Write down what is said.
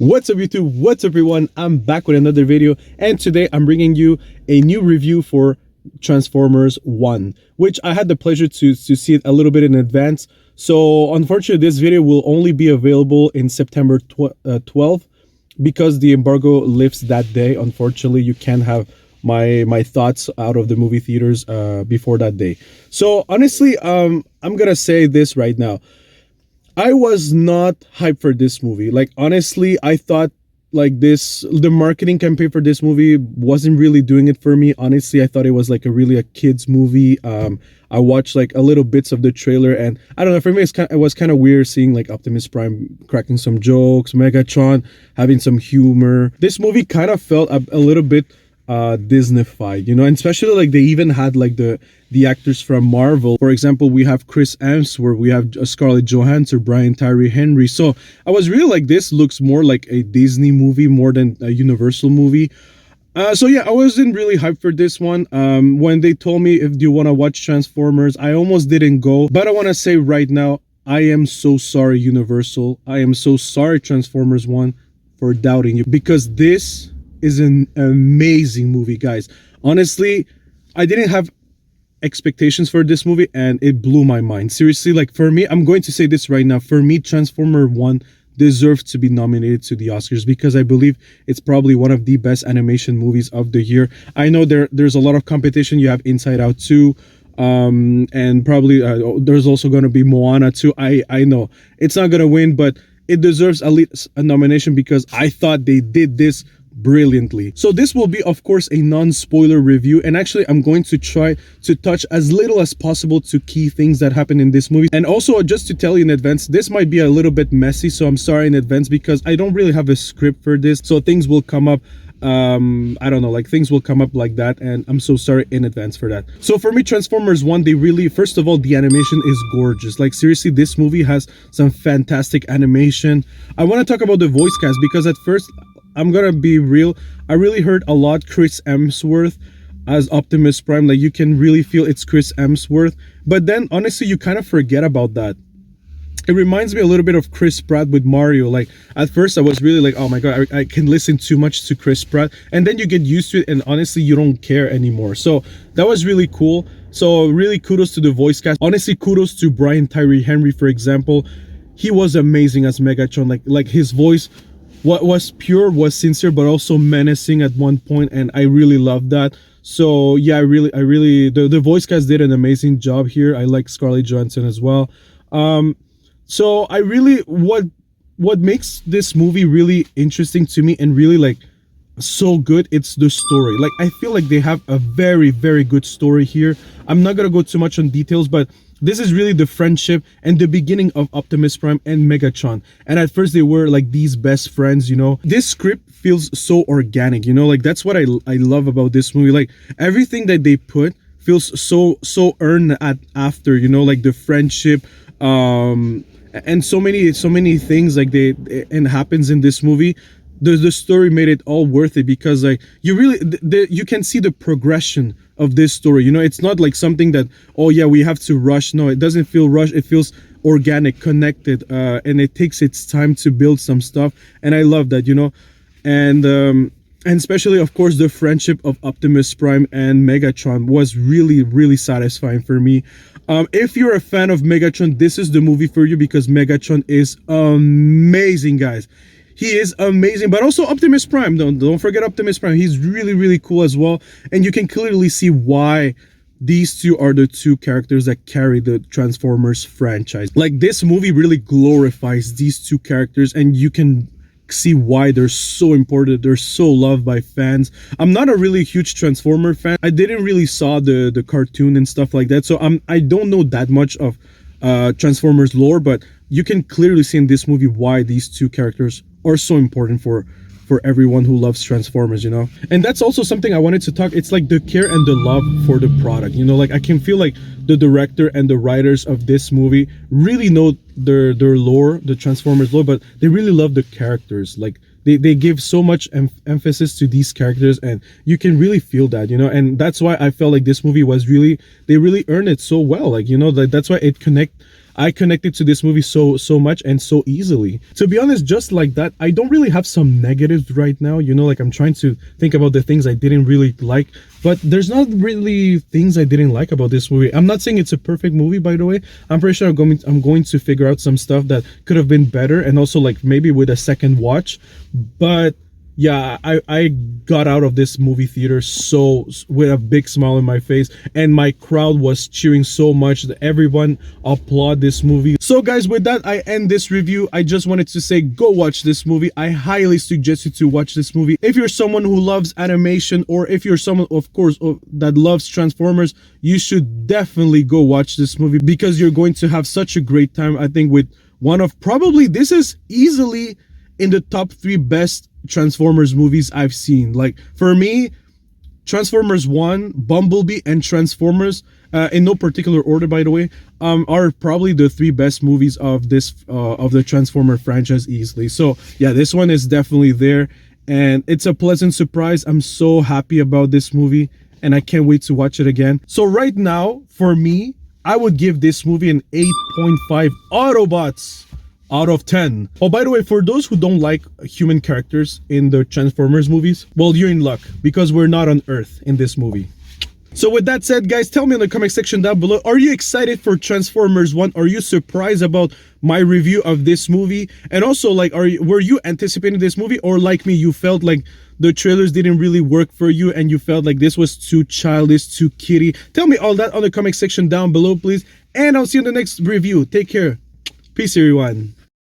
What's up YouTube, what's up everyone, I'm back with another video, and today I'm bringing you a new review for Transformers 1, which I had the pleasure to see it a little bit in advance. So unfortunately this video will only be available in September 12th because the embargo lifts that day. Unfortunately you can't have my thoughts out of the movie theaters before that day. So honestly, I'm gonna say this right now. I was not hyped for this movie. Like, honestly, I thought like the marketing campaign for this movie wasn't really doing it for me. Honestly, I thought it was like a kid's movie. I watched like a little bits of the trailer, and I don't know, for me it was kind of weird seeing like Optimus Prime cracking some jokes, Megatron having some humor. This movie kind of felt a little bit Disney-fied, you know, and especially like they even had like the actors from Marvel. For example, we have CHRIS HEMSWORTH, we have Scarlett Johansson, TYREE Henry. So I was really like, this looks more like a Disney movie more than a Universal movie. So yeah, I wasn't really hyped for this one. When they told me if you want to watch Transformers, I almost didn't go. But I want to say right now, I am so sorry Universal, I am so sorry Transformers 1 for doubting you, because this is an amazing movie, guys. Honestly, I didn't have expectations for this movie and it blew my mind. Seriously, like for me, I'm going to say this right now, for me Transformer 1 deserves to be nominated to the Oscars because I believe it's probably one of the best animation movies of the year. I know there's a lot of competition. You have Inside Out 2, and probably there's also going to be Moana 2. I know it's not going to win, but it deserves at least a nomination because I thought they did this brilliantly. So this will be, of course, a non-spoiler review, and actually I'm going to try to touch as little as possible to key things that happen in this movie. And also, just to tell you in advance, this might be a little bit messy, so I'm sorry in advance because I don't really have a script for this, so things will come up, I don't know, like things will come up like that, and I'm so sorry in advance for that. So for me, Transformers 1, they really, first of all, the animation is gorgeous. Like seriously, this movie has some fantastic animation. I want to talk about the voice cast because at first, I'm gonna be real, I really heard a lot CHRIS HEMSWORTH as Optimus Prime. Like you can really feel it's CHRIS HEMSWORTH, but then honestly you kind of forget about that. It reminds me a little bit of Chris Pratt with Mario. Like at first I was really like, oh my god, I can listen too much to Chris Pratt, and then you get used to it and honestly you don't care anymore. So that was really cool. So really kudos to the voice cast. Honestly, kudos to Tyree Henry, for example. He was amazing as Megatron. Like his voice, what was pure, was sincere, but also menacing at one point, and I really loved that. So yeah, I really the voice cast did an amazing job here. I like Scarlett Johansson as well. So I really, what makes this movie really interesting to me and really like so good, it's the story. Like I feel like they have a very good story here. I'm not gonna go too much on details, but this is really the friendship and the beginning of Optimus Prime and Megatron. And at first they were like these best friends, you know. This script feels so organic, you know, like that's what I love about this movie. Like everything that they put feels so earned after, you know, like the friendship, and so many things like and happens in this movie. The story made it all worth it because like you really you can see the progression of this story, you know. It's not like something that, oh yeah, we have to rush. No, it doesn't feel rushed. It feels organic, connected, and it takes its time to build some stuff, and I love that, you know. And especially of course the friendship of Optimus Prime and Megatron was really satisfying for me. If you're a fan of Megatron, this is the movie for you because Megatron is amazing, guys. He is amazing, but also Optimus Prime. Don't forget Optimus Prime. He's really cool as well, and you can clearly see why these two are the two characters that carry the Transformers franchise. Like this movie really glorifies these two characters, and you can see why they're so important. They're so loved by fans. I'm not a really huge Transformer fan. I didn't really saw the cartoon and stuff like that, so I don't know that much of Transformers lore, but you can clearly see in this movie why these two characters are so important for everyone who loves Transformers, you know. And that's also something I wanted to talk. It's like the care and the love for the product, you know. Like I can feel like the director and the writers of this movie really know their lore, the Transformers lore, but they really love the characters. Like they give so much emphasis to these characters, and you can really feel that, you know. And that's why I felt like this movie was really, they really earned it so well. Like, you know, like that's why it connect I connected to this movie so much and so easily. To be honest, just like that, I don't really have some negatives right now. You know, like I'm trying to think about the things I didn't really like, but there's not really things I didn't like about this movie. I'm not saying it's a perfect movie, by the way. I'm pretty sure I'm going to figure out some stuff that could have been better, and also like maybe with a second watch. But yeah, I got out of this movie theater with a big smile on my face, and my crowd was cheering so much that everyone applaud this movie. So guys, with that, I end this review. I just wanted to say, go watch this movie. I highly suggest you to watch this movie. If you're someone who loves animation, or if you're someone, of course, that loves Transformers, you should definitely go watch this movie, because you're going to have such a great time. I think with one of, probably this is easily in the top 3 best Transformers movies I've seen. Like for me, Transformers 1, Bumblebee, and Transformers, in no particular order by the way, are probably the 3 best movies of this of the Transformer franchise easily. So yeah, this one is definitely there, and it's a pleasant surprise. I'm so happy about this movie, and I can't wait to watch it again. So right now, for me, I would give this movie an 8.5 Autobots out of 10. Oh, by the way, for those who don't like human characters in the Transformers movies, well, you're in luck, because we're not on Earth in this movie. So with that said, guys, tell me in the comment section down below, are you excited for Transformers 1? Are you surprised about my review of this movie? And also, like, were you anticipating this movie, or like me, you felt like the trailers didn't really work for you and you felt like this was too childish, too kiddie? Tell me all that on the comment section down below, please. And I'll see you in the next review. Take care. Peace, everyone.